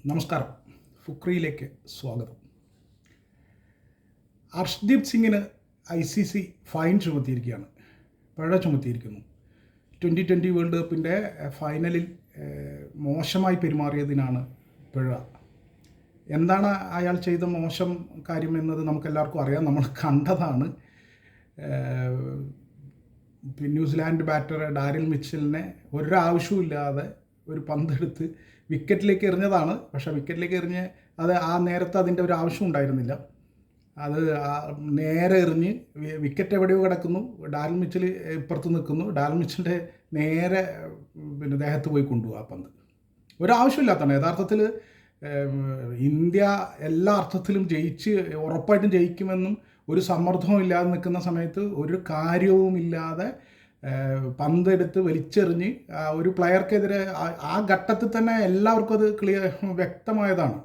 നമസ്കാരം. ഫുക്രിയിലേക്ക് സ്വാഗതം. അർഷ്ദീപ് സിംഗിന് ICC ഫൈൻ ചുമത്തിയിരിക്കുകയാണ്, പിഴ ചുമത്തിയിരിക്കുന്നു. 2020 വേൾഡ് കപ്പിൻ്റെ ഫൈനലിൽ മോശമായി പെരുമാറിയതിനാണ് പിഴ. എന്താണ് അയാൾ ചെയ്ത മോശം കാര്യം എന്നത് നമുക്കെല്ലാവർക്കും അറിയാം, നമ്മൾ കണ്ടതാണ്. ന്യൂസിലാൻഡ് ബാറ്റർ ഡാരിൽ മിച്ചലിനെ ഒരാവശ്യമില്ലാതെ ഒരു പന്തെടുത്ത് വിക്കറ്റിലേക്ക് എറിഞ്ഞതാണ്. പക്ഷേ വിക്കറ്റിലേക്ക് എറിഞ്ഞ് അത് ആ നേരത്തെ അതിൻ്റെ ഒരു ആവശ്യം ഉണ്ടായിരുന്നില്ല. അത് നേരെ എറിഞ്ഞ് വിക്കറ്റ് എവിടെയോ കിടക്കുന്നു, ഡാരിൽ മിച്ചൽ ഇപ്പുറത്ത് നിൽക്കുന്നു, ഡാരിൽ മിച്ചലിൻ്റെ നേരെ ദേഹത്ത് പോയി കൊണ്ടുപോകും ആ പന്ത്. ഒരാവശ്യമില്ലാത്തതാണ്. യഥാർത്ഥത്തിൽ ഇന്ത്യ എല്ലാ അർത്ഥത്തിലും ഉറപ്പായിട്ടും ജയിക്കുമെന്നും ഒരു സമ്മർദ്ദവും ഇല്ലാതെ നിൽക്കുന്ന സമയത്ത് ഒരു കാര്യവുമില്ലാതെ പന്തെടുത്ത് വലിച്ചെറിഞ്ഞ് ഒരു പ്ലെയർക്കെതിരെ ആ ഘട്ടത്തിൽ തന്നെ എല്ലാവർക്കും അത് വ്യക്തമായതാണ്.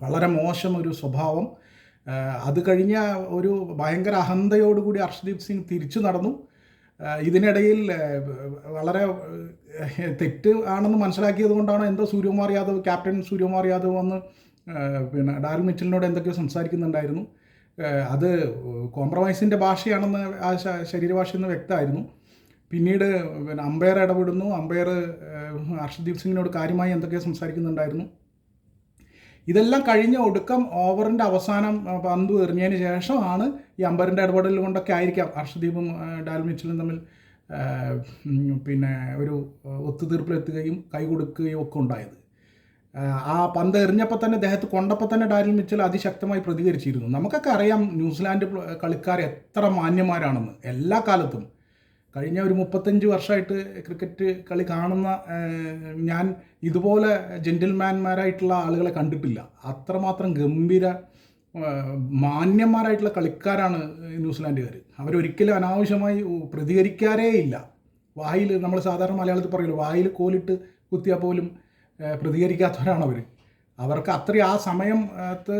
വളരെ മോശം ഒരു സ്വഭാവം. അത് കഴിഞ്ഞ ഒരു ഭയങ്കര അഹന്തയോടുകൂടി അർഷ്ദീപ് സിംഗ് തിരിച്ചു നടന്നു. ഇതിനിടയിൽ വളരെ തെറ്റ് ആണെന്ന് മനസ്സിലാക്കിയത് കൊണ്ടാണ് എന്തോ ക്യാപ്റ്റൻ സൂര്യകുമാർ യാദവ് വന്ന് ഡാരിൽ മിച്ചലിനോട് എന്തൊക്കെയോ സംസാരിക്കുന്നുണ്ടായിരുന്നു. അത് കോംപ്രമൈസിൻ്റെ ഭാഷയാണെന്ന് ആ ശരീരഭാഷയെന്ന് വ്യക്തമായിരുന്നു. പിന്നീട് അമ്പയർ ഇടപെടുന്നു. അമ്പയർ അർഷ്ദീപ് സിംഗിനോട് കാര്യമായി എന്തൊക്കെയോ സംസാരിക്കുന്നുണ്ടായിരുന്നു. ഇതെല്ലാം കഴിഞ്ഞ ഒടുക്കം ഓവറിൻ്റെ അവസാനം പന്ത് എറിഞ്ഞതിന് ശേഷമാണ് ഈ അമ്പയറിൻ്റെ ഇടപെടൽ കൊണ്ടൊക്കെ ആയിരിക്കാം അർഷ്ദീപും ഡാരിൽ മിച്ചലും തമ്മിൽ ഒരു ഒത്തുതീർപ്പിലെത്തുകയും കൈ കൊടുക്കുകയും ഒക്കെ ഉണ്ടായത്. ആ പന്ത് എറിഞ്ഞപ്പോൾ തന്നെ ദേഹത്ത് കൊണ്ടപ്പോൾ തന്നെ ഡാരിൽ മിച്ചൽ അതിശക്തമായി പ്രതികരിച്ചിരുന്നു. നമുക്കൊക്കെ അറിയാം ന്യൂസിലാൻഡ് കളിക്കാർ എത്ര മാന്യന്മാരാണെന്ന്. എല്ലാ കാലത്തും കഴിഞ്ഞ ഒരു 35 വർഷമായിട്ട് ക്രിക്കറ്റ് കളി കാണുന്ന ഞാൻ ഇതുപോലെ ജെന്റിൽമാൻമാരായിട്ടുള്ള ആളുകളെ കണ്ടിട്ടില്ല. അത്രമാത്രം ഗംഭീര മാന്യന്മാരായിട്ടുള്ള കളിക്കാരാണ് ന്യൂസിലാൻഡുകാർ. അവരൊരിക്കലും അനാവശ്യമായി പ്രതികരിക്കാറേ ഇല്ല. വായിൽ നമ്മൾ സാധാരണ മലയാളത്തിൽ പറയുമല്ലോ, വായിൽ കോലിട്ട് കുത്തിയാൽ പോലും പ്രതികരിക്കാത്തവരാണ് അവർക്ക് അത്രയും ആ സമയത്ത്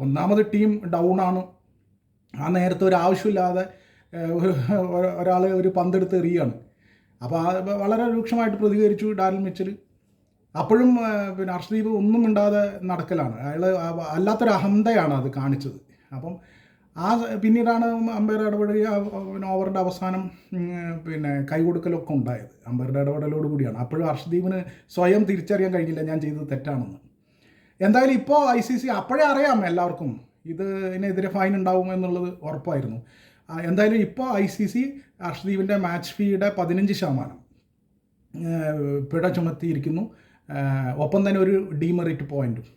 ഒന്നാമത് ടീം ഡൗണാണ്. ആ നേരത്തെ ഒരു ആവശ്യമില്ലാതെ ഒരാൾ ഒരു പന്തെടുത്ത് എറിയുകയാണ്. അപ്പോൾ വളരെ രൂക്ഷമായിട്ട് പ്രതികരിച്ചു ഡാരിൽ മിച്ചൽ. അപ്പോഴും അർഷ്ദീപ് ഒന്നും മിണ്ടാതെ നടക്കലാണ്. അയാൾ അല്ലാത്തൊരു അഹന്തയാണ് അത് കാണിച്ചത്. അപ്പം പിന്നീടാണ് അമ്പയർ ഇടപെടുകയും ഓവറിൻ്റെ അവസാനം കൈ കൊടുക്കലൊക്കെ ഉണ്ടായത് അമ്പയറുടെ ഇടപെടലോട് കൂടിയാണ്. അപ്പോഴും അർഷ്ദീപിന് സ്വയം തിരിച്ചറിയാൻ കഴിഞ്ഞില്ല ഞാൻ ചെയ്തത് തെറ്റാണെന്ന്. എന്തായാലും ഇപ്പോൾ ICC അപ്പോഴേ അറിയാം എല്ലാവർക്കും ഇതിനെതിരെ ഫൈൻ ഉണ്ടാവും എന്നുള്ളത് ഉറപ്പായിരുന്നു. എന്തായാലും ഇപ്പോൾ ICC അർഷ്ദീപിൻ്റെ മാച്ച് ഫീയുടെ 15% പിഴ ചുമത്തിയിരിക്കുന്നു. ഒപ്പം തന്നെ ഒരു ഡീമെറിറ്റ് പോയിൻറ്റും.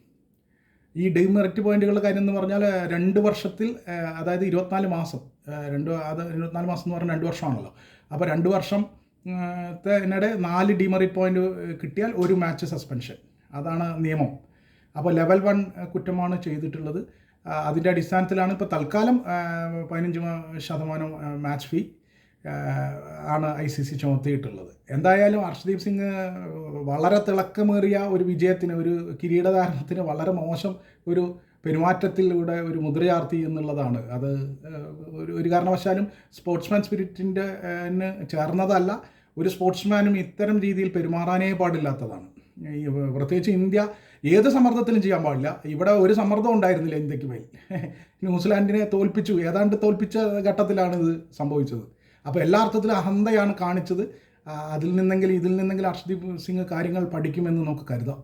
ഈ ഡീമെറിറ്റ് പോയിന്റുകളുടെ കാര്യം എന്ന് പറഞ്ഞാൽ 2 വർഷത്തിൽ, അതായത് 24 മാസം, 24 മാസം എന്ന് പറഞ്ഞാൽ 2 വർഷമാണല്ലോ. അപ്പോൾ 2 വർഷത്തിനിടെ 4 ഡീമെറിറ്റ് പോയിന്റ് കിട്ടിയാൽ ഒരു മാച്ച് സസ്പെൻഷൻ. അതാണ് നിയമം. അപ്പോൾ ലെവൽ 1 കുറ്റമാണ് ചെയ്തിട്ടുള്ളത്. അതിൻ്റെ അടിസ്ഥാനത്തിലാണ് ഇപ്പോൾ തൽക്കാലം 15% മാച്ച് ഫീ ആണ് ICC ചുമത്തിയിട്ടുള്ളത്. എന്തായാലും അർഷ്ദീപ് സിംഗ് വളരെ തിളക്കമേറിയ ഒരു വിജയത്തിന്, ഒരു കിരീടധാരണത്തിന് വളരെ മോശം ഒരു പെരുമാറ്റത്തിലൂടെ ഒരു മുദ്രയാർത്തി എന്നുള്ളതാണ്. അത് ഒരു കാരണവശാലും സ്പോർട്സ്മാൻ സ്പിരിറ്റിൻ്റെ ചേർന്നതല്ല. ഒരു സ്പോർട്സ്മാനും ഇത്തരം രീതിയിൽ പെരുമാറാനേ പാടില്ലാത്തതാണ്. പ്രത്യേകിച്ച് ഇന്ത്യ ഏത് സമ്മർദ്ദത്തിലും ചെയ്യാൻ പാടില്ല. ഇവിടെ ഒരു സമ്മർദ്ദം ഉണ്ടായിരുന്നില്ല ഇന്ത്യക്ക് മേൽ. ന്യൂസിലാൻഡിനെ ഏതാണ്ട് തോൽപ്പിച്ച ഘട്ടത്തിലാണ് ഇത് സംഭവിച്ചത്. അപ്പോൾ എല്ലാ അർത്ഥത്തിലും അഹന്തയാണ് കാണിച്ചത്. ഇതിൽ നിന്നെങ്കിലും അർഷ്ദീപ് സിംഗ് കാര്യങ്ങൾ പഠിക്കുമെന്ന് നമുക്ക് കരുതാം.